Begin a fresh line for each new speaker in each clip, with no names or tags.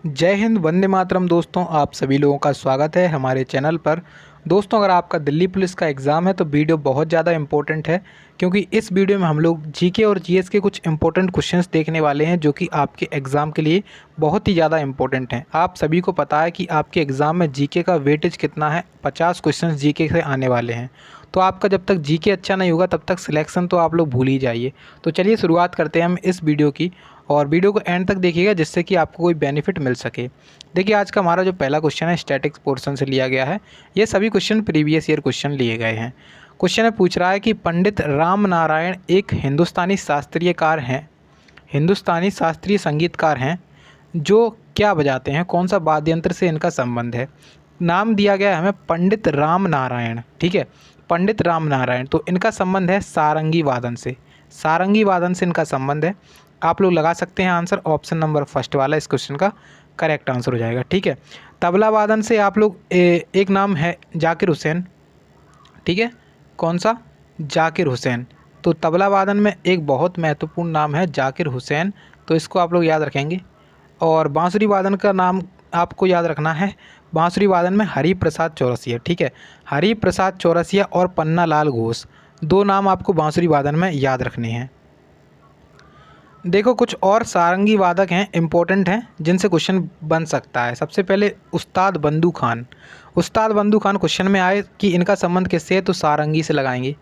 जय हिंद, वंदे मातरम। दोस्तों, आप सभी लोगों का स्वागत है हमारे चैनल पर। दोस्तों, अगर आपका दिल्ली पुलिस का एग्ज़ाम है तो वीडियो बहुत ज़्यादा इम्पोर्टेंट है, क्योंकि इस वीडियो में हम लोग जीके और जीएस के कुछ इंपॉर्टेंट क्वेश्चंस देखने वाले हैं जो कि आपके एग्ज़ाम के लिए बहुत ही ज़्यादा इंपॉर्टेंट हैं। आप सभी को पता है कि आपके एग्ज़ाम में जीके का वेटेज कितना है, 50 क्वेश्चन जीके से आने वाले हैं। तो आपका जब तक जीके अच्छा नहीं होगा तब तक सिलेक्शन तो आप लोग भूल ही जाइए। तो चलिए शुरुआत करते हैं हम इस वीडियो की, और वीडियो को एंड तक देखिएगा जिससे कि आपको कोई बेनिफिट मिल सके। देखिए, आज का हमारा जो पहला क्वेश्चन है स्टैटिक्स पोर्शन से लिया गया है। ये सभी क्वेश्चन प्रीवियस ईयर क्वेश्चन लिए गए हैं। क्वेश्चन में पूछ रहा है कि पंडित राम नारायण एक हिंदुस्तानी शास्त्रीयकार हैं, हिंदुस्तानी शास्त्रीय संगीतकार हैं जो क्या बजाते हैं, कौन सा वाद्य यंत्र से इनका संबंध है। नाम दिया गया है हमें पंडित राम नारायण, ठीक है, पंडित राम नारायण। तो इनका संबंध है सारंगी वादन से, सारंगी वादन से इनका संबंध है। आप लोग लगा सकते हैं आंसर, ऑप्शन नंबर फर्स्ट वाला इस क्वेश्चन का करेक्ट आंसर हो जाएगा, ठीक है। तबला वादन से आप लोग एक नाम है जाकिर हुसैन, ठीक है, कौन सा, जाकिर हुसैन। तो तबला वादन में एक बहुत महत्वपूर्ण नाम है जाकिर हुसैन, तो इसको आप लोग याद रखेंगे। और बांसुरी वादन का नाम आपको याद रखना है, बांसुरी वादन में हरि प्रसाद चौरसिया, ठीक है, हरि प्रसाद चौरसिया और पन्ना लाल घोष, दो नाम आपको बांसुरी वादन में याद रखने हैं। देखो, कुछ और सारंगी वादक हैं, इम्पोर्टेंट हैं, जिनसे क्वेश्चन बन सकता है। सबसे पहले उस्ताद बंदू खान, उस्ताद बंदू खान क्वेश्चन में आए कि इनका संबंध किससे है, तो सारंगी से लगाएंगे।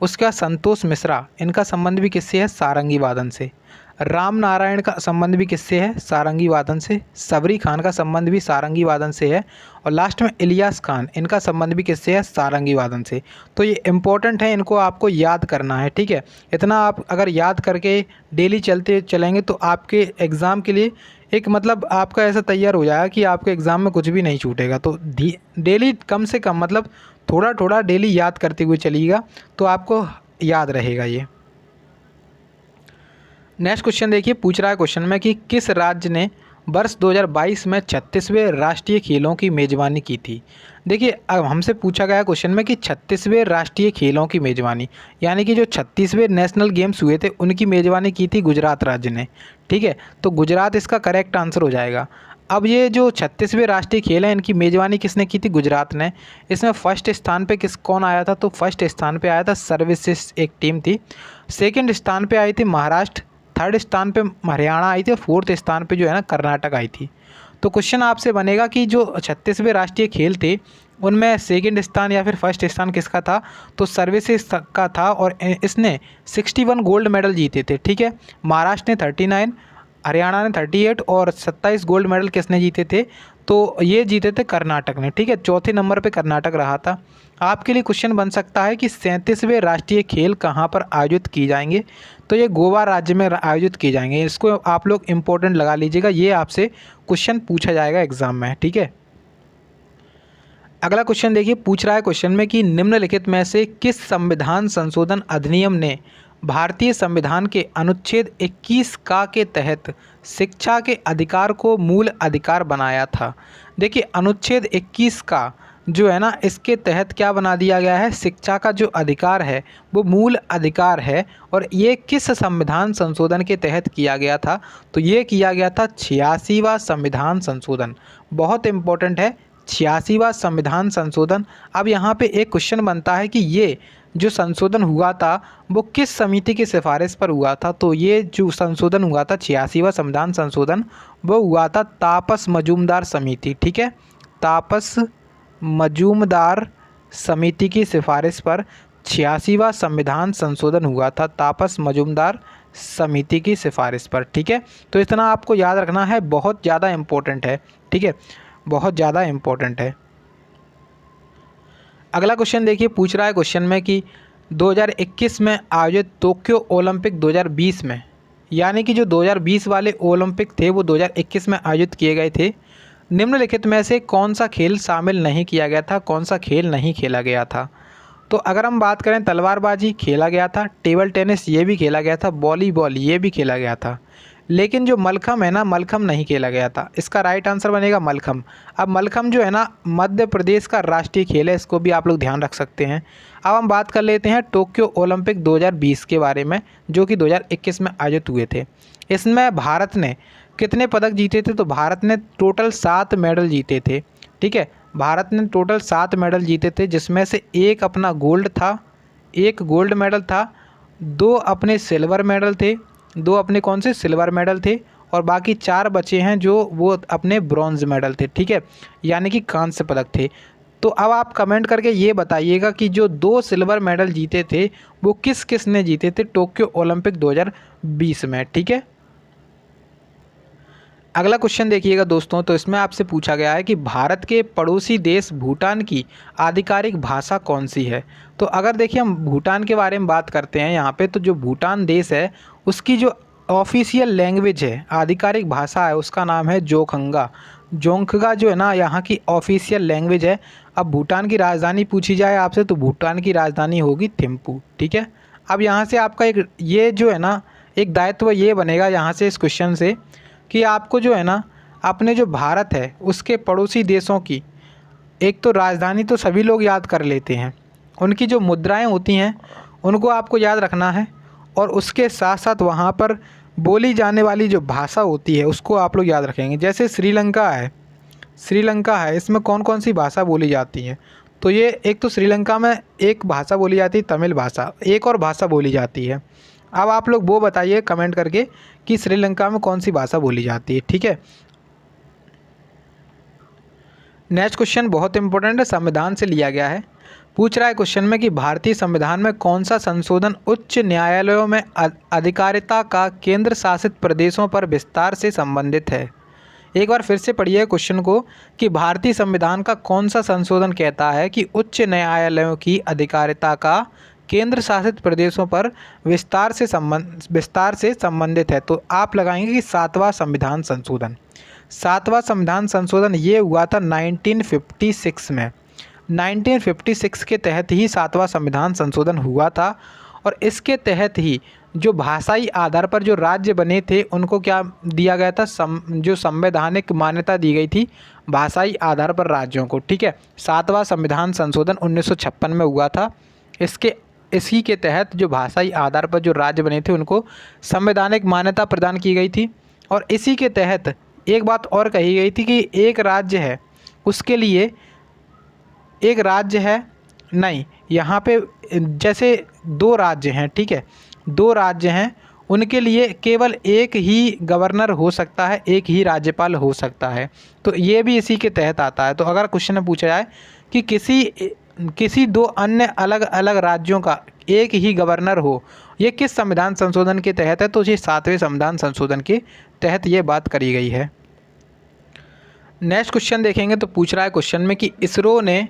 उसके बाद संतोष मिश्रा, इनका संबंध भी किससे है, सारंगी वादन से। राम नारायण का संबंध भी किससे है, सारंगी वादन से। सबरी खान का संबंध भी सारंगी वादन से है। और लास्ट में इलियास खान, इनका संबंध भी किससे है, सारंगी वादन से। तो ये इंपॉर्टेंट है, इनको आपको याद करना है, ठीक है। इतना आप अगर याद करके डेली चलते चलेंगे तो आपके एग्ज़ाम के लिए एक मतलब आपका ऐसा तैयार हो जाएगा कि आपके एग्ज़ाम में कुछ भी नहीं छूटेगा। तो डेली कम से कम मतलब थोड़ा थोड़ा डेली याद करते हुए चलिएगा तो आपको याद रहेगा ये। नेक्स्ट क्वेश्चन देखिए, पूछ रहा है क्वेश्चन में कि किस राज्य ने वर्ष 2022 में 36वें राष्ट्रीय खेलों की मेज़बानी की थी। देखिए, अब हमसे पूछा गया क्वेश्चन में कि 36वें राष्ट्रीय खेलों की मेज़बानी, यानी कि जो 36वें नेशनल गेम्स हुए थे उनकी मेज़बानी की थी गुजरात राज्य ने, ठीक है। तो गुजरात इसका करेक्ट आंसर हो जाएगा। अब ये जो 36वें राष्ट्रीय खेल हैं इनकी मेज़बानी किसने की थी, गुजरात ने। इसमें फर्स्ट स्थान पे कौन आया था, तो फर्स्ट स्थान पे आया था सर्विसेज, एक टीम थी। सेकंड स्थान पे आई थी महाराष्ट्र, थर्ड स्थान पे हरियाणा आई थी, और फोर्थ स्थान पे जो है ना कर्नाटक आई थी। तो क्वेश्चन आपसे बनेगा कि जो 36वें राष्ट्रीय खेल थे उनमें सेकंड स्थान या फिर फर्स्ट स्थान किसका था, तो सर्विसेज का था, और इसने 61 गोल्ड मेडल जीते थे, ठीक है। महाराष्ट्र ने 39, हरियाणा ने 38 और 27 गोल्ड मेडल किसने जीते थे, तो ये जीते थे कर्नाटक ने, ठीक है। चौथे नंबर पे कर्नाटक रहा था। आपके लिए क्वेश्चन बन सकता है कि 37वें राष्ट्रीय खेल कहाँ पर आयोजित किए जाएंगे, तो ये गोवा राज्य में आयोजित किए जाएंगे। इसको आप लोग इम्पोर्टेंट लगा लीजिएगा, ये आपसे क्वेश्चन पूछा जाएगा एग्जाम में, ठीक है। अगला क्वेश्चन देखिए, पूछ रहा है क्वेश्चन में कि निम्नलिखित में से किस संविधान संशोधन अधिनियम ने भारतीय संविधान के अनुच्छेद 21 का के तहत शिक्षा के अधिकार को मूल अधिकार बनाया था। देखिए, अनुच्छेद 21 का जो है ना, इसके तहत क्या बना दिया गया है, शिक्षा का जो अधिकार है वो मूल अधिकार है। और ये किस संविधान संशोधन के तहत किया गया था, तो ये किया गया था 86वां संविधान संशोधन। बहुत इंपॉर्टेंट है 86वां संविधान संशोधन। अब यहाँ पे एक क्वेश्चन बनता है कि ये जो संशोधन हुआ था वो किस समिति की सिफारिश पर हुआ था, तो ये जो संशोधन हुआ था 86वां संविधान संशोधन वो हुआ था तापस मजूमदार समिति, ठीक है। तापस मजूमदार समिति की सिफारिश पर 86वां संविधान संशोधन हुआ था, तापस मजूमदार समिति की सिफारिश पर, ठीक है। तो इतना आपको याद रखना है, बहुत ज़्यादा इम्पोर्टेंट है, ठीक है, बहुत ज़्यादा इम्पोर्टेंट है। अगला क्वेश्चन देखिए, पूछ रहा है क्वेश्चन में कि 2021 में आयोजित टोक्यो ओलंपिक 2020 में, यानी कि जो 2020 वाले ओलंपिक थे वो 2021 में आयोजित किए गए थे। निम्नलिखित में से कौन सा खेल शामिल नहीं किया गया था, कौन सा खेल नहीं खेला गया था। तो अगर हम बात करें, तलवारबाजी खेला गया था, टेबल टेनिस ये भी खेला गया था, वॉलीबॉल ये भी खेला गया था, लेकिन जो मलखम है ना, मलखम नहीं खेला गया था। इसका राइट आंसर बनेगा मलखम। अब मलखम जो है ना मध्य प्रदेश का राष्ट्रीय खेल है, इसको भी आप लोग ध्यान रख सकते हैं। अब हम बात कर लेते हैं टोक्यो ओलंपिक 2020 के बारे में, जो कि 2021 में आयोजित हुए थे। इसमें भारत ने कितने पदक जीते थे? तो भारत ने टोटल 7 मेडल जीते थे। ठीक है, भारत ने टोटल 7 मेडल जीते थे, जिसमें से एक अपना गोल्ड था, एक गोल्ड मेडल था, 2 अपने सिल्वर मेडल थे, 2 अपने कौन से सिल्वर मेडल थे, और बाकी 4 बचे हैं जो वो अपने ब्रॉन्ज मेडल थे। ठीक है, यानी कि कांस्य पदक थे। तो अब आप कमेंट करके ये बताइएगा कि जो 2 सिल्वर मेडल जीते थे वो किस किस ने जीते थे टोक्यो ओलंपिक 2020 में। ठीक है, अगला क्वेश्चन देखिएगा दोस्तों। तो इसमें आपसे पूछा गया है कि भारत के पड़ोसी देश भूटान की आधिकारिक भाषा कौन सी है? तो अगर देखिए हम भूटान के बारे में बात करते हैं यहाँ पे, तो जो भूटान देश है उसकी जो ऑफिशियल लैंग्वेज है, आधिकारिक भाषा है, उसका नाम है जोंगखा। जोंगखा जो है ना यहाँ की ऑफिशियल लैंग्वेज है। अब भूटान की राजधानी पूछी जाए आपसे तो भूटान की राजधानी होगी थिम्पू। ठीक है, अब यहाँ से आपका एक ये जो है ना एक दायित्व ये बनेगा यहाँ से इस क्वेश्चन से कि आपको जो है ना अपने जो भारत है उसके पड़ोसी देशों की एक तो राजधानी तो सभी लोग याद कर लेते हैं, उनकी जो मुद्राएं होती हैं उनको आपको याद रखना है, और उसके साथ साथ वहाँ पर बोली जाने वाली जो भाषा होती है उसको आप लोग याद रखेंगे। जैसे श्रीलंका है, इसमें कौन कौन सी भाषा बोली जाती है? तो ये एक तो श्रीलंका में एक भाषा बोली जाती है तमिल भाषा, एक और भाषा बोली जाती है। अब आप लोग वो बताइए कमेंट करके कि श्रीलंका में कौन सी भाषा बोली जाती है। ठीक है, नेक्स्ट क्वेश्चन बहुत इंपॉर्टेंट है, संविधान से लिया गया है। पूछ रहा है क्वेश्चन में कि भारतीय संविधान में कौन सा संशोधन उच्च न्यायालयों में अधिकारिता का केंद्र शासित प्रदेशों पर विस्तार से संबंधित है? एक बार फिर से पढ़िए क्वेश्चन को कि भारतीय संविधान का कौन सा संशोधन कहता है कि उच्च न्यायालयों की अधिकारिता का केंद्र शासित प्रदेशों पर विस्तार से संबंधित है? तो आप लगाएंगे कि 7वां संविधान संशोधन। 7वां संविधान संशोधन ये हुआ था 1956 में। 1956 के तहत ही 7वां संविधान संशोधन हुआ था, और इसके तहत ही जो भाषाई आधार पर जो राज्य बने थे उनको क्या दिया गया था? जो संवैधानिक मान्यता दी गई थी भाषाई आधार पर राज्यों को। ठीक है, 7वां संविधान संशोधन 1956 में हुआ था। इसी के तहत जो भाषाई आधार पर जो राज्य बने थे उनको संवैधानिक मान्यता प्रदान की गई थी। और इसी के तहत एक बात और कही गई थी कि एक राज्य है उसके लिए एक राज्य है नहीं, यहाँ पे जैसे 2 राज्य हैं, ठीक है, 2 राज्य हैं, उनके लिए केवल एक ही गवर्नर हो सकता है, एक ही राज्यपाल हो सकता है। तो ये भी इसी के तहत आता है। तो अगर क्वेश्चन में पूछा जाए कि किसी 2 अन्य अलग अलग राज्यों का एक ही गवर्नर हो, ये किस संविधान संशोधन के तहत है? तो ये 7वें संविधान संशोधन के तहत ये बात करी गई है। नेक्स्ट क्वेश्चन देखेंगे तो पूछ रहा है क्वेश्चन में कि इसरो ने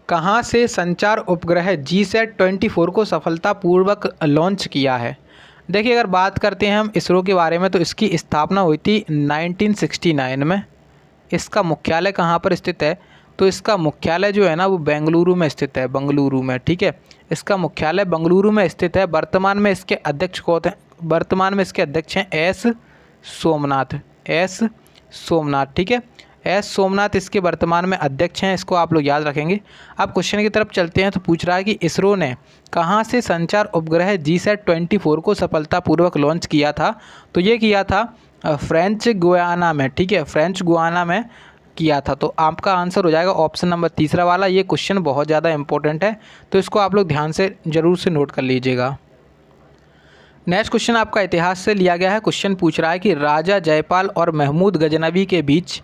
कहाँ से संचार उपग्रह GSAT-24 को सफलतापूर्वक लॉन्च किया है? देखिए अगर बात करते हैं हम इसरो के बारे में तो इसकी स्थापना हुई थी 1969 में। इसका मुख्यालय कहाँ पर स्थित है? तो इसका मुख्यालय जो है ना वो बेंगलुरु में स्थित है, बेंगलुरु में। ठीक है, इसका मुख्यालय बेंगलुरु में स्थित है। वर्तमान में इसके अध्यक्ष कौन हैं? वर्तमान में इसके अध्यक्ष हैं एस सोमनाथ। ठीक है, एस सोमनाथ इसके वर्तमान में अध्यक्ष हैं, इसको आप लोग याद रखेंगे। अब क्वेश्चन की तरफ चलते हैं तो पूछ रहा है कि इसरो ने कहाँ से संचार उपग्रह GSAT-24 को सफलतापूर्वक लॉन्च किया था? तो ये किया था फ्रेंच गुयाना में। ठीक है, फ्रेंच गुयाना में किया था। तो आपका आंसर हो जाएगा ऑप्शन नंबर 3 वाला। ये क्वेश्चन बहुत ज़्यादा इंपॉर्टेंट है तो इसको आप लोग ध्यान से ज़रूर से नोट कर लीजिएगा। नेक्स्ट क्वेश्चन आपका इतिहास से लिया गया है। क्वेश्चन पूछ रहा है कि राजा जयपाल और महमूद गजनवी के बीच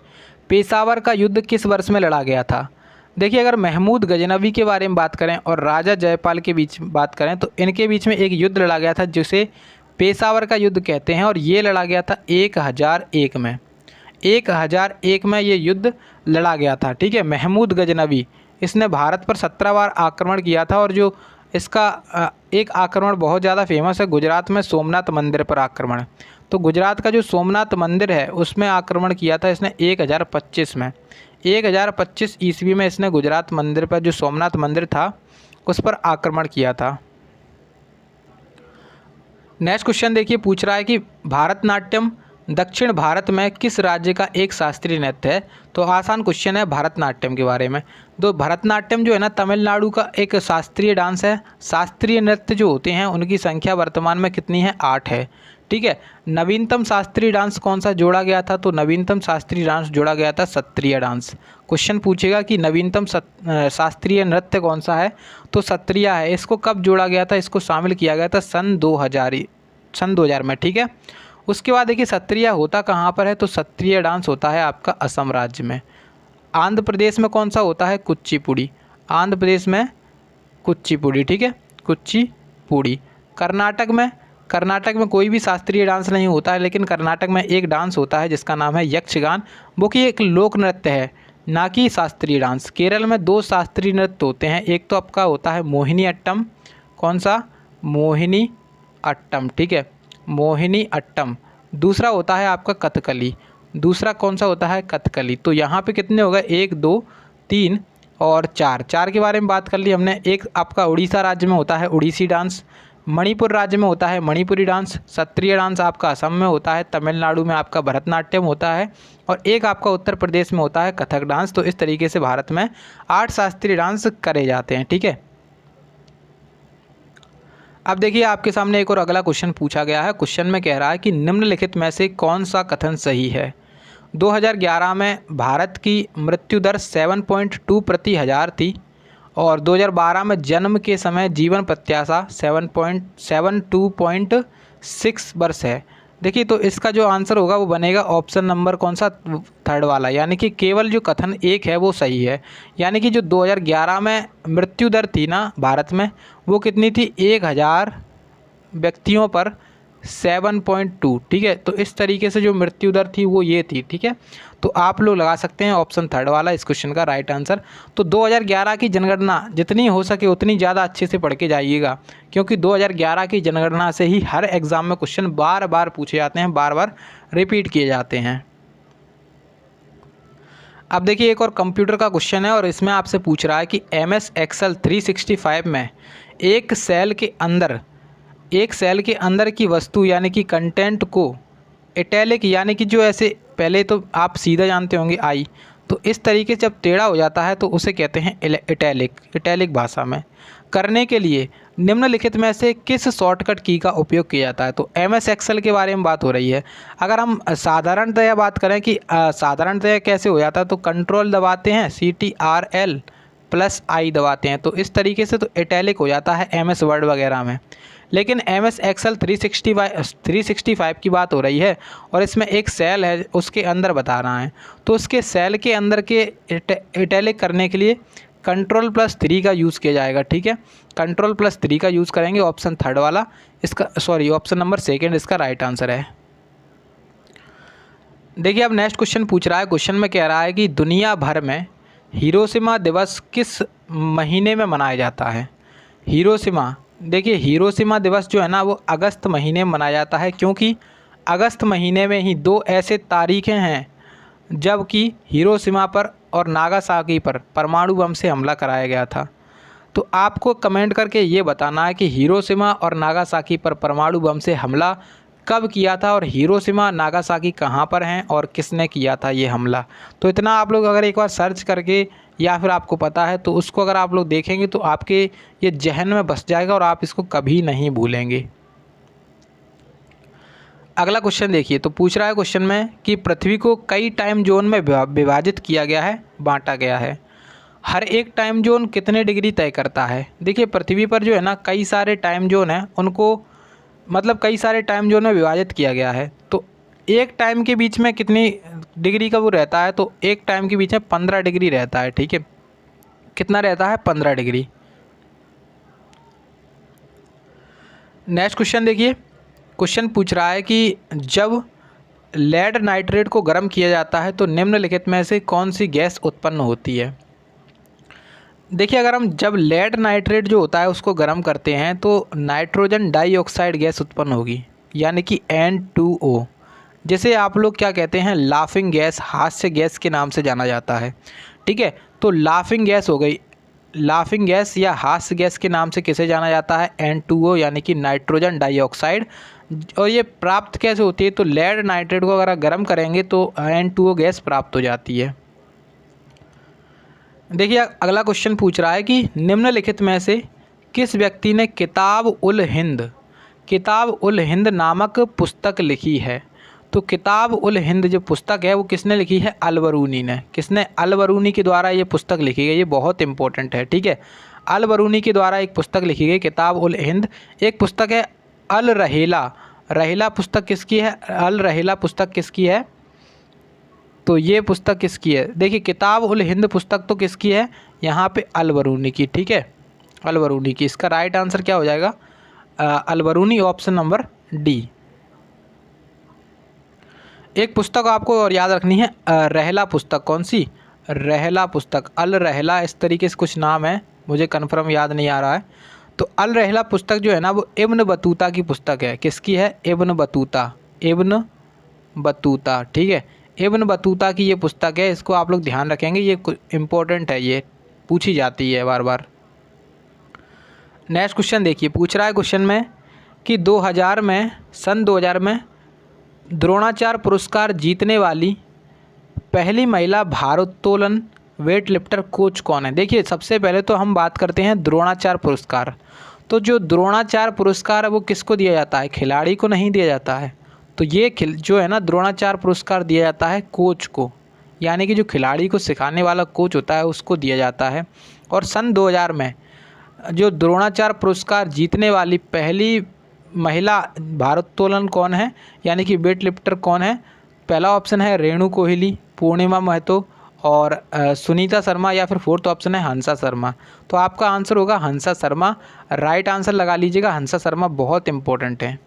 पेशावर का युद्ध किस वर्ष में लड़ा गया था? देखिए अगर महमूद गजनवी के बारे में बात करें और राजा जयपाल के बीच बात करें तो इनके बीच में एक युद्ध लड़ा गया था जिसे पेशावर का युद्ध कहते हैं, और ये लड़ा गया था 1001 में। 1001 में ये युद्ध लड़ा गया था। ठीक है, महमूद गजनवी इसने भारत पर 17 बार आक्रमण किया था, और जो इसका एक आक्रमण बहुत ज़्यादा फेमस है गुजरात में सोमनाथ मंदिर पर आक्रमण। तो गुजरात का जो सोमनाथ मंदिर है उसमें आक्रमण किया था इसने 1025 में। 1025 ईस्वी में इसने गुजरात मंदिर पर जो सोमनाथ मंदिर था उस पर आक्रमण किया था। नेक्स्ट क्वेश्चन देखिए पूछ रहा है कि भारतनाट्यम दक्षिण भारत में किस राज्य का एक शास्त्रीय नृत्य है? तो आसान क्वेश्चन है भारतनाट्यम के बारे में। तो भरतनाट्यम जो है ना तमिलनाडु का एक शास्त्रीय डांस है। शास्त्रीय नृत्य जो होते हैं उनकी संख्या वर्तमान में कितनी है? 8 है। ठीक है। नवीनतम शास्त्रीय डांस कौन सा जोड़ा गया था? तो नवीनतम शास्त्रीय डांस जोड़ा गया था सत्रिय डांस। क्वेश्चन पूछेगा कि नवीनतम शास्त्रीय नृत्य कौन सा है? तो सत्रिया है। इसको कब जोड़ा गया था? इसको शामिल किया गया था सन 2000 में, ठीक है। उसके बाद देखिए सत्रिया होता कहाँ पर है? तो सत्रिय डांस होता है आपका असम राज्य में। आंध्र प्रदेश में कौन सा होता है? कुचिपुड़ी। आंध्र प्रदेश में कुचिपुड़ी, ठीक है, कुचिपुड़ी। कर्नाटक में कोई भी शास्त्रीय डांस नहीं होता है, लेकिन कर्नाटक में एक डांस होता है जिसका नाम है यक्षगान, वो कि एक लोक नृत्य है, ना कि शास्त्रीय डांस। केरल में 2 शास्त्रीय नृत्य होते हैं, एक तो आपका होता है मोहिनी अट्टम। कौन सा? मोहिनी अट्टम, ठीक है, मोहिनी अट्टम। दूसरा होता है आपका कथकली। दूसरा कौन सा होता है? कथकली। तो यहाँ पे कितने हो गए? 1 2 3 और 4 के बारे में बात कर ली हमने। एक आपका उड़ीसा राज्य में होता है उड़ीसी डांस, मणिपुर राज्य में होता है मणिपुरी डांस, सत्रिय डांस आपका असम में होता है, तमिलनाडु में आपका भरतनाट्यम होता है, और एक आपका उत्तर प्रदेश में होता है कथक डांस। तो इस तरीके से भारत में 8 शास्त्रीय डांस करे जाते हैं, ठीक है। अब देखिए आपके सामने एक और अगला क्वेश्चन पूछा गया है। क्वेश्चन में कह रहा है कि निम्नलिखित में से कौन सा कथन सही है? 2011 में भारत की मृत्यु दर 7.2 प्रति हज़ार थी, और 2012 में जन्म के समय जीवन प्रत्याशा 72.6 वर्ष है। देखिए तो इसका जो आंसर होगा वो बनेगा ऑप्शन नंबर कौन सा? 3rd वाला, यानी कि केवल जो कथन एक है वो सही है। यानी कि जो 2011 में मृत्यु दर थी ना भारत में, वो कितनी थी? 1000 व्यक्तियों पर 7.2, ठीक है। तो इस तरीके से जो मृत्यु दर थी वो ये थी, ठीक है। तो आप लोग लगा सकते हैं ऑप्शन 3rd वाला इस क्वेश्चन का राइट आंसर। तो 2011 की जनगणना जितनी हो सके उतनी ज़्यादा अच्छे से पढ़ के जाइएगा, क्योंकि 2011 की जनगणना से ही हर एग्ज़ाम में क्वेश्चन बार बार पूछे जाते हैं, बार बार रिपीट किए जाते हैं। अब देखिए एक और कंप्यूटर का क्वेश्चन है, और इसमें आपसे पूछ रहा है कि MS Excel 365 में एक सेल के अंदर की वस्तु यानी कि कंटेंट को इटैलिक, यानी कि जो ऐसे पहले तो आप सीधा जानते होंगे आई, तो इस तरीके से जब टेढ़ा हो जाता है तो उसे कहते हैं इटैलिक भाषा में करने के लिए निम्नलिखित में से किस शॉर्टकट की का उपयोग किया जाता है? तो MS Excel के बारे में बात हो रही है। अगर हम साधारणतया बात करें कि साधारणतया कैसे हो जाता है, तो कंट्रोल दबाते हैं, CTRL+I दबाते हैं, तो इस तरीके से तो इटैलिक हो जाता है MS वर्ड वगैरह में। लेकिन MS Excel 365 की बात हो रही है, और इसमें एक सेल है उसके अंदर बता रहा है, तो उसके सेल के अंदर के इटैलिक करने के लिए Ctrl+3 का यूज़ किया जाएगा, ठीक है। Ctrl+3 का यूज़ करेंगे, ऑप्शन 3rd वाला इसका, सॉरी ऑप्शन नंबर 2 इसका राइट आंसर है। देखिए अब नेक्स्ट क्वेश्चन पूछ रहा है। क्वेश्चन में कह रहा है कि दुनिया भर में हिरोशिमा दिवस किस महीने में मनाया जाता है? हिरोशिमा, देखिए हिरोशिमा दिवस जो है ना वो अगस्त महीने में मनाया जाता है, क्योंकि अगस्त महीने में ही 2 ऐसे तारीखें हैं जबकि हिरोशिमा पर और नागासाकी पर परमाणु बम से हमला कराया गया था। तो आपको कमेंट करके ये बताना है कि हिरोशिमा और नागासाकी पर परमाणु बम से हमला कब किया था, और हिरोशिमा नागासाकी कहाँ पर हैं और किसने किया था ये हमला। तो इतना आप लोग अगर एक बार सर्च करके या फिर आपको पता है तो उसको अगर आप लोग देखेंगे तो आपके ये जहन में बस जाएगा और आप इसको कभी नहीं भूलेंगे। अगला क्वेश्चन देखिए, तो पूछ रहा है क्वेश्चन में कि पृथ्वी को कई टाइम जोन में विभाजित किया गया है, बांटा गया है। हर एक टाइम जोन कितने डिग्री तय करता है? देखिए पृथ्वी पर जो है ना कई सारे टाइम जोन हैं, उनको मतलब कई सारे टाइम जोन में विभाजित किया गया है। तो एक टाइम के बीच में कितनी डिग्री का वो रहता है? तो एक टाइम के बीच में 15 डिग्री रहता है, ठीक है। कितना रहता है? 15 डिग्री। नेक्स्ट क्वेश्चन देखिए, क्वेश्चन पूछ रहा है कि जब लेड नाइट्रेट को गर्म किया जाता है तो निम्नलिखित में से कौन सी गैस उत्पन्न होती है? देखिए अगर हम जब लेड नाइट्रेट जो होता है उसको गर्म करते हैं तो नाइट्रोजन डाइऑक्साइड गैस उत्पन्न होगी, यानी कि N2O, जिसे आप लोग क्या कहते हैं? लाफिंग गैस, हास्य गैस के नाम से जाना जाता है, ठीक है। तो लाफिंग गैस हो गई, लाफिंग गैस या हास्य गैस के नाम से किसे जाना जाता है? N2O, यानी कि नाइट्रोजन डाइऑक्साइड। और ये प्राप्त कैसे होती है? तो लेड नाइट्रेट को अगर गर्म करेंगे तो N2O गैस प्राप्त हो जाती है। देखिए अगला क्वेश्चन पूछ रहा है कि निम्नलिखित में से किस व्यक्ति ने किताब उल हिंद किताब उल हिंद नामक पुस्तक लिखी है? तो किताब उल हिंद जो पुस्तक है वो किसने लिखी है? अल-बरूनी ने। किसने? अल-बरूनी के द्वारा ये पुस्तक लिखी गई। ये बहुत इंपॉर्टेंट है, ठीक है। अल-बरूनी के द्वारा एक पुस्तक लिखी गई किताब उल हिंद। एक पुस्तक है अल रहेला। रहेला पुस्तक किसकी है? अल रहेला पुस्तक किसकी है? तो ये पुस्तक किसकी है? देखिए किताब उल हिंद पुस्तक तो किसकी है? यहाँ पे अल-बरूनी की, ठीक है, अल-बरूनी की। इसका राइट आंसर क्या हो जाएगा? Al-Biruni, option number D. एक पुस्तक आपको और याद रखनी है, रहला पुस्तक। कौन सी? रहला पुस्तक, अल रहला, इस तरीके से कुछ नाम है, मुझे कन्फर्म याद नहीं आ रहा है। तो अल रहला पुस्तक जो है ना वो इब्न बतूता की पुस्तक है। किसकी है? इब्न बतूता, इब्न बतूता, ठीक है, इब्न बतूता की ये पुस्तक है। इसको आप लोग ध्यान रखेंगे, ये इम्पोर्टेंट है, ये पूछी जाती है बार बार। नेक्स्ट क्वेश्चन देखिए, पूछ रहा है क्वेश्चन में कि 2000 में, सन 2000 में द्रोणाचार्य पुरस्कार जीतने वाली पहली महिला भारोत्तोलन वेट लिफ्टर कोच कौन है? देखिए सबसे पहले तो हम बात करते हैं द्रोणाचार्य पुरस्कार। तो जो द्रोणाचार्य पुरस्कार है वो किसको दिया जाता है? खिलाड़ी को नहीं दिया जाता है। तो ये जो है ना द्रोणाचार्य पुरस्कार दिया जाता है कोच को, यानी कि जो खिलाड़ी को सिखाने वाला कोच होता है उसको दिया जाता है। और सन 2000 में जो द्रोणाचार्य पुरस्कार जीतने वाली पहली महिला भारोत्तोलन कौन है, यानी कि वेट लिफ्टर कौन है? पहला ऑप्शन है रेणु कोहली, पूर्णिमा महतो और सुनीता शर्मा, या फिर फोर्थ ऑप्शन है हंसा शर्मा। तो आपका आंसर होगा हंसा शर्मा। राइट आंसर लगा लीजिएगा, हंसा शर्मा बहुत इंपॉर्टेंट है।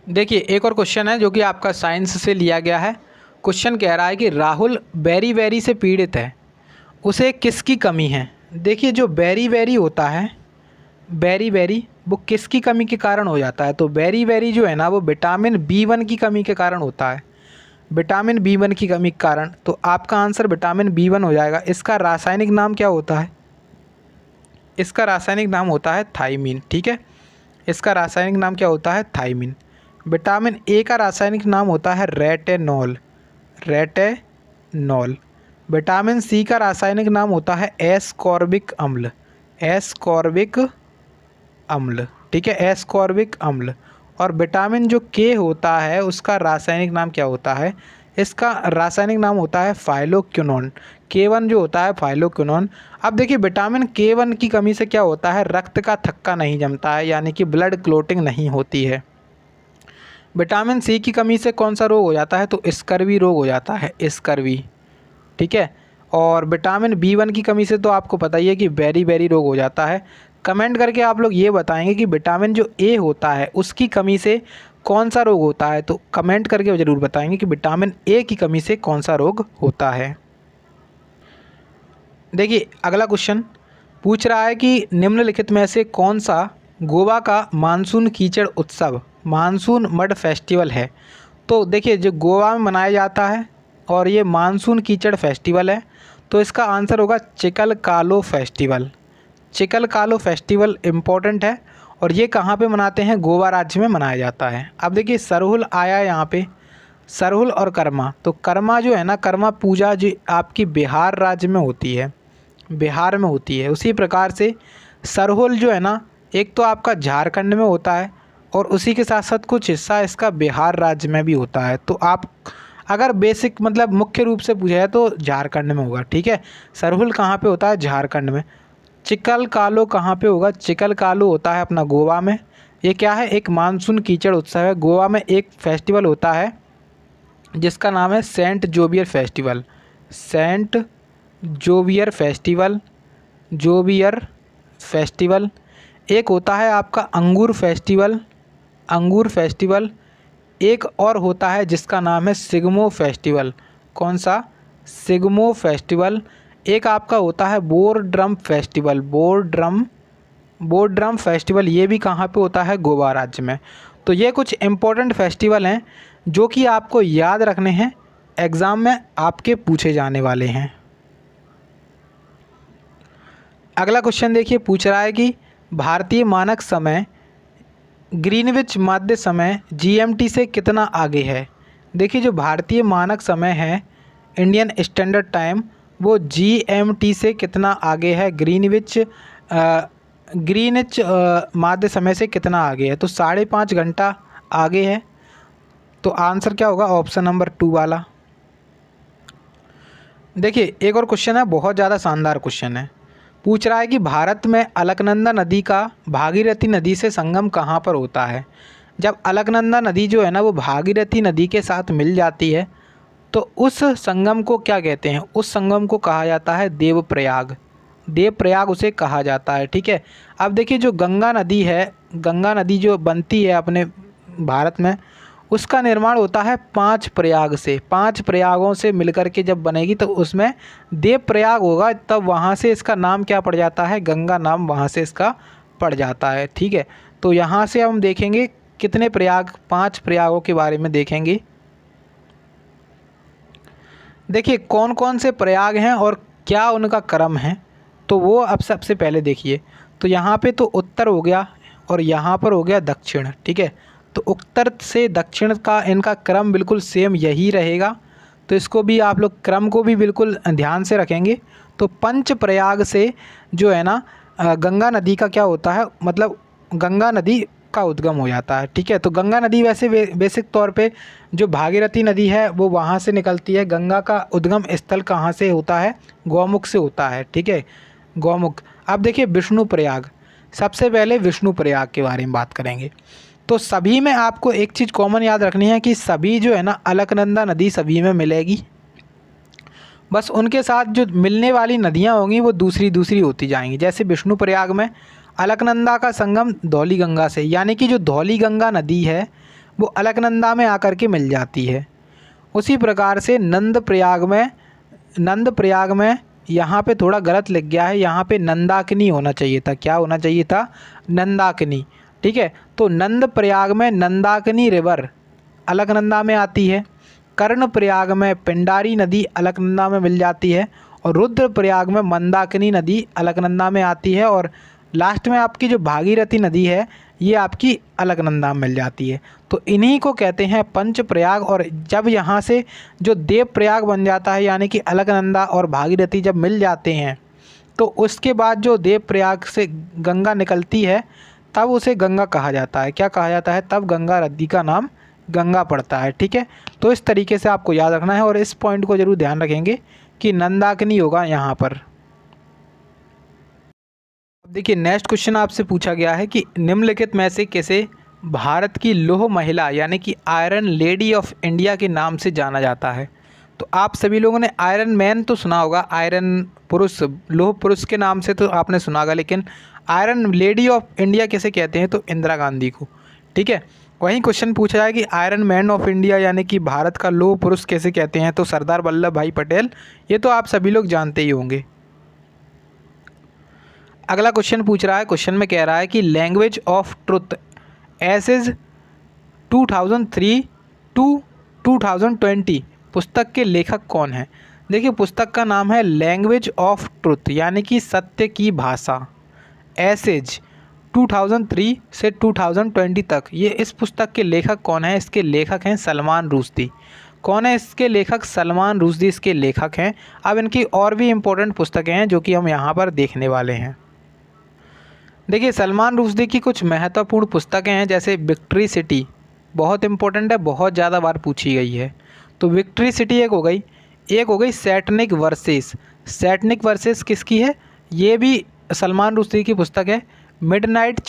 देखिए एक और क्वेश्चन है जो कि आपका साइंस से लिया गया है। क्वेश्चन कह रहा है कि राहुल बेरी बेरी से पीड़ित है, उसे किसकी कमी है? देखिए जो बेरी बेरी होता है, बेरी बेरी, वो किसकी कमी के कारण हो जाता है? तो बेरी बेरी जो है ना वो विटामिन B1 की कमी के कारण होता है, विटामिन B1 की कमी के कारण। तो आपका आंसर विटामिन B1 हो जाएगा। इसका रासायनिक नाम क्या होता है? इसका रासायनिक नाम होता है थायमीन, ठीक है, इसका रासायनिक नाम क्या होता है? थायमीन। विटामिन A का रासायनिक नाम होता है रेटेनॉल, रेटेनॉल। विटामिन C का रासायनिक नाम होता है एस्कॉर्बिक अम्ल, एस्कॉर्बिक अम्ल, ठीक है, एस्कॉर्बिक अम्ल। और विटामिन जो K होता है उसका रासायनिक नाम क्या होता है? इसका रासायनिक नाम होता है फाइलोक्विनोन, K1 जो होता है फाइलोक्विनोन। अब देखिए विटामिन K1 की कमी से क्या होता है? रक्त का थक्का नहीं जमता है, यानी कि ब्लड क्लोटिंग नहीं होती है। विटामिन C की कमी से कौन सा रोग हो जाता है? तो स्कर्वी रोग हो जाता है, स्कर्वी, ठीक है। और विटामिन B1 की कमी से तो आपको पता ही है कि बेरी बेरी रोग हो जाता है। कमेंट करके आप लोग ये बताएंगे कि विटामिन जो A होता है उसकी कमी से कौन सा रोग होता है। तो कमेंट करके ज़रूर बताएंगे कि विटामिन A की कमी से कौन सा रोग होता है। देखिए अगला क्वेश्चन पूछ रहा है कि निम्नलिखित में से कौन सा गोवा का मानसून कीचड़ उत्सव, मानसून मड फेस्टिवल है? तो देखिए जो गोवा में मनाया जाता है और ये मानसून कीचड़ फेस्टिवल है, तो इसका आंसर होगा चिकलकालो फेस्टिवल। चिकलकालो फेस्टिवल इम्पोर्टेंट है और ये कहाँ पे मनाते हैं? गोवा राज्य में मनाया जाता है। अब देखिए सरहुल आया यहाँ पे, सरहुल और कर्मा। तो कर्मा जो है ना, कर्मा पूजा जो आपकी बिहार राज्य में होती है, बिहार में होती है। उसी प्रकार से सरहुल जो है ना एक तो आपका झारखंड में होता है और उसी के साथ साथ कुछ हिस्सा इसका बिहार राज्य में भी होता है। तो आप अगर बेसिक मतलब मुख्य रूप से पूछा जाए तो झारखंड में होगा, ठीक है। सरहुल कहाँ पे होता है? झारखंड में। चिकलकालो कहाँ पे होगा? चिकलकालो होता है अपना गोवा में। ये क्या है? एक मानसून कीचड़ उत्सव है। गोवा में एक फेस्टिवल होता है जिसका नाम है Saint Xavier festival, Saint Xavier festival, Xavier festival. एक होता है आपका अंगूर फेस्टिवल, अंगूर फेस्टिवल। एक और होता है जिसका नाम है सिग्मो फेस्टिवल। कौन सा? सिग्मो फेस्टिवल। एक आपका होता है bore drum festival, bore drum festival. ये भी कहाँ पे होता है? गोवा राज्य में। तो ये कुछ इम्पोर्टेंट फेस्टिवल हैं जो कि आपको याद रखने हैं, एग्ज़ाम में आपके पूछे जाने वाले हैं। अगला क्वेश्चन देखिए, पूछ रहा है कि भारतीय मानक समय ग्रीनविच मध्य समय GMT से कितना आगे है? देखिए जो भारतीय मानक समय है इंडियन स्टैंडर्ड टाइम, वो GMT से कितना आगे है? ग्रीनविच ग्रीनिच माध्य समय से कितना आगे है? तो 5.5 घंटा आगे है। तो आंसर क्या होगा? ऑप्शन नंबर 2 वाला। देखिए एक और क्वेश्चन है, बहुत ज़्यादा शानदार क्वेश्चन है। पूछ रहा है कि भारत में अलकनंदा नदी का भागीरथी नदी से संगम कहाँ पर होता है? जब अलकनंदा नदी जो है ना वो भागीरथी नदी के साथ मिल जाती है तो उस संगम को क्या कहते हैं? उस संगम को कहा जाता है देवप्रयाग। देवप्रयाग उसे कहा जाता है। ठीक है। अब देखिए जो गंगा नदी है, गंगा नदी जो बनती है अपने भारत में, उसका निर्माण होता है 5 प्रयाग से। 5 प्रयागों से मिलकर के जब बनेगी तो उसमें देवप्रयाग होगा, तब वहाँ से इसका नाम क्या पड़ जाता है? गंगा नाम वहाँ से इसका पड़ जाता है। ठीक है। तो यहाँ से हम देखेंगे कितने प्रयाग, 5 प्रयागों के बारे में देखेंगे। देखिए कौन कौन से प्रयाग हैं और क्या उनका क्रम है, तो वो अब सबसे पहले देखिए। तो यहाँ पे तो उत्तर हो गया और यहाँ पर हो गया दक्षिण। ठीक है। तो उत्तर से दक्षिण का इनका क्रम बिल्कुल सेम यही रहेगा, तो इसको भी आप लोग क्रम को भी बिल्कुल ध्यान से रखेंगे। तो पंच प्रयाग से जो है ना गंगा नदी का क्या होता है, मतलब गंगा नदी का उद्गम हो जाता है। ठीक है। तो गंगा नदी वैसे बेसिक तौर पे जो भागीरथी नदी है वो वहाँ से निकलती है। गंगा का उद्गम स्थल कहाँ से होता है? गौमुख से होता है। ठीक है, गौमुख। अब देखिए विष्णु प्रयाग, सबसे पहले विष्णु प्रयाग के बारे में बात करेंगे। तो सभी में आपको एक चीज़ कॉमन याद रखनी है कि सभी जो है ना अलकनंदा नदी सभी में मिलेगी, बस उनके साथ जो मिलने वाली नदियाँ होंगी वो दूसरी दूसरी होती जाएंगी। जैसे विष्णु प्रयाग में अलकनंदा का संगम धौली गंगा से, यानी कि जो धौली गंगा नदी है वो अलकनंदा में आकर के मिल जाती है। उसी प्रकार से नंद प्रयाग में यहाँ पे थोड़ा गलत लिख गया है, यहाँ पे नंदाकिनी होना चाहिए था। क्या होना चाहिए था? नंदाकिनी। ठीक है। तो नंद प्रयाग में नंदाकिनी रिवर अलकनंदा में आती है। कर्ण प्रयाग में पिंडारी नदी अलकनंदा में मिल जाती है और रुद्र प्रयाग में मंदाकिनी नदी अलकनंदा में आती है। और लास्ट में आपकी जो भागीरथी नदी है ये आपकी अलकनंदा में मिल जाती है। तो इन्हीं को कहते हैं पंच प्रयाग। और जब यहाँ से जो देव प्रयाग बन जाता है, यानी कि अलकनंदा और भागीरथी जब मिल जाते हैं, तो उसके बाद जो देव प्रयाग से गंगा निकलती है तब उसे गंगा कहा जाता है। क्या कहा जाता है? तब गंगा नदी का नाम गंगा पड़ता है। ठीक है। तो इस तरीके से आपको याद रखना है और इस पॉइंट को जरूर ध्यान रखेंगे कि नंदाकिनी होगा यहाँ पर। अब देखिए नेक्स्ट क्वेश्चन आपसे पूछा गया है कि निम्नलिखित में से किसे भारत की लौह महिला यानी कि आयरन लेडी ऑफ इंडिया के नाम से जाना जाता है? तो आप सभी लोगों ने आयरन मैन तो सुना होगा, आयरन पुरुष, लौह पुरुष के नाम से तो आपने सुना होगा, लेकिन आयरन लेडी ऑफ इंडिया किसे कहते हैं? तो इंदिरा गांधी को। ठीक है। वहीं क्वेश्चन पूछा जाए कि आयरन मैन ऑफ इंडिया यानी कि भारत का लौह पुरुष कैसे कहते हैं? तो सरदार वल्लभ भाई पटेल। ये तो आप सभी लोग जानते ही होंगे। अगला क्वेश्चन पूछ रहा है, क्वेश्चन में कह रहा है कि language of truth essays 2003 to 2020 पुस्तक के लेखक कौन है? देखिए पुस्तक का नाम है लैंग्वेज ऑफ ट्रुथ यानी कि सत्य की भाषा। एसेज 2003 से 2020 तक, ये इस पुस्तक के लेखक कौन है? इसके लेखक हैं सलमान रुश्दी। कौन है इसके लेखक? सलमान रुश्दी इसके लेखक हैं। अब इनकी और भी इम्पोर्टेंट पुस्तकें हैं जो कि हम यहाँ पर देखने वाले हैं। देखिए सलमान रुश्दी की कुछ महत्वपूर्ण पुस्तकें हैं, जैसे विक्ट्री सिटी, बहुत इंपॉर्टेंट है, बहुत ज़्यादा बार पूछी गई है। तो विक्ट्री सिटी एक हो गई, एक हो गई सैटनिक वर्सेस। सैटनिक वर्सेस किसकी है? ये भी सलमान रुश्दी की पुस्तक है। मिडनाइट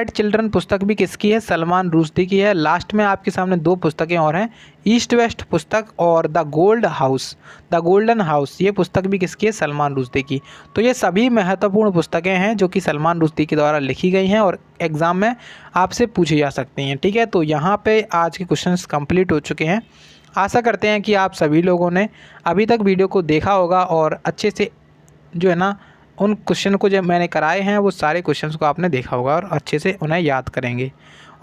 चिल्ड्रन पुस्तक भी किसकी है? सलमान रुश्दी की है। लास्ट में आपके सामने 2 पुस्तकें और हैं, ईस्ट वेस्ट पुस्तक और द गोल्डन हाउस, ये पुस्तक भी किसकी है? सलमान रुश्दी की। तो ये सभी महत्वपूर्ण पुस्तकें हैं जो कि सलमान रुश्दी के द्वारा लिखी गई हैं और एग्ज़ाम में आपसे पूछी जा सकती हैं। ठीक है। तो यहाँ पे आज के क्वेश्चंस कंप्लीट हो चुके हैं। आशा करते हैं कि आप सभी लोगों ने अभी तक वीडियो को देखा होगा और अच्छे से जो है ना उन क्वेश्चन को जो मैंने कराए हैं वो सारे क्वेश्चंस को आपने देखा होगा और अच्छे से उन्हें याद करेंगे।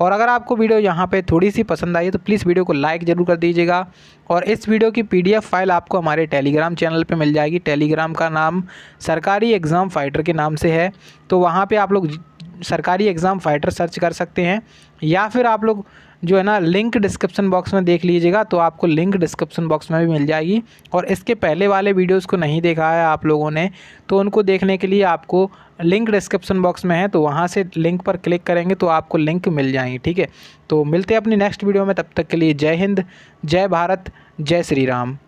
और अगर आपको वीडियो यहाँ पे थोड़ी सी पसंद आई तो प्लीज़ वीडियो को लाइक ज़रूर कर दीजिएगा। और इस वीडियो की PDF फाइल आपको हमारे टेलीग्राम चैनल पे मिल जाएगी। टेलीग्राम का नाम सरकारी एग्ज़ाम फाइटर के नाम से है, तो वहाँ पे आप लोग सरकारी एग्ज़ाम फाइटर सर्च कर सकते हैं, या फिर आप लोग जो है ना लिंक डिस्क्रिप्शन बॉक्स में देख लीजिएगा, तो आपको लिंक डिस्क्रिप्शन बॉक्स में भी मिल जाएगी। और इसके पहले वाले वीडियोस को नहीं देखा है आप लोगों ने, तो उनको देखने के लिए आपको लिंक डिस्क्रिप्शन बॉक्स में है, तो वहाँ से लिंक पर क्लिक करेंगे तो आपको लिंक मिल जाएंगी। ठीक है, तो मिलते हैं अपनी नेक्स्ट वीडियो में, तब तक के लिए जय हिंद, जय भारत, जय श्री राम।